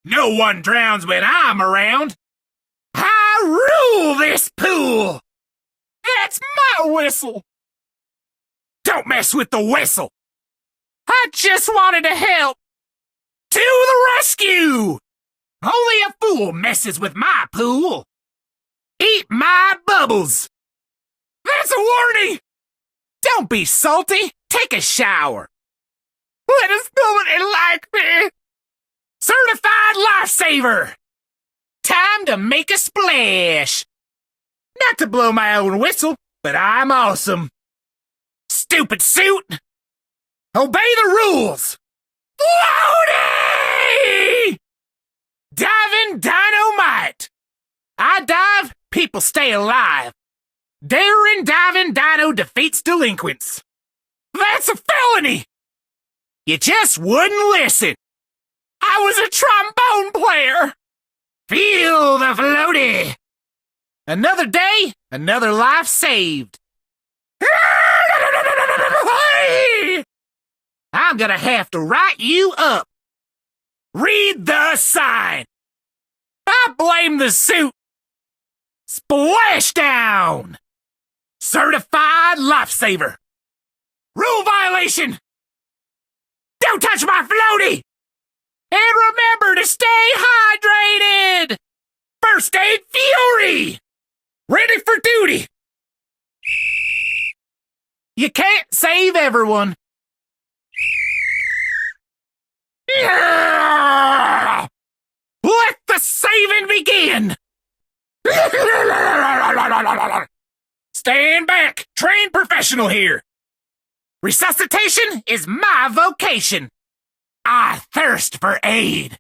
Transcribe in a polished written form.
No one drowns when I'm around. I rule this pool. That's my whistle. Don't mess with the whistle. I just wanted to help. To the rescue! Only a fool messes with my pool. Eat my bubbles. That's a warning. Don't be salty. Take a shower. Let us know what they like me. Certified lifesaver. Time to make a splash. Not to blow my own whistle, but I'm awesome. Stupid suit. Obey the rules. Loading! Diving dynamite. I dive, people stay alive. Daring diving dino defeats delinquents. That's a felony. You just wouldn't listen. I was a trombone player. Feel the floaty. Another day, another life saved. I'm gonna have to write you up. Read the sign. I blame the suit. Splashdown. Certified lifesaver. Rule violation. Don't touch my floaty. And remember to stay hydrated. First aid fury. Ready for duty. You can't save everyone. Let the saving begin! Stand back! Trained professional here! Resuscitation is my vocation! I thirst for aid!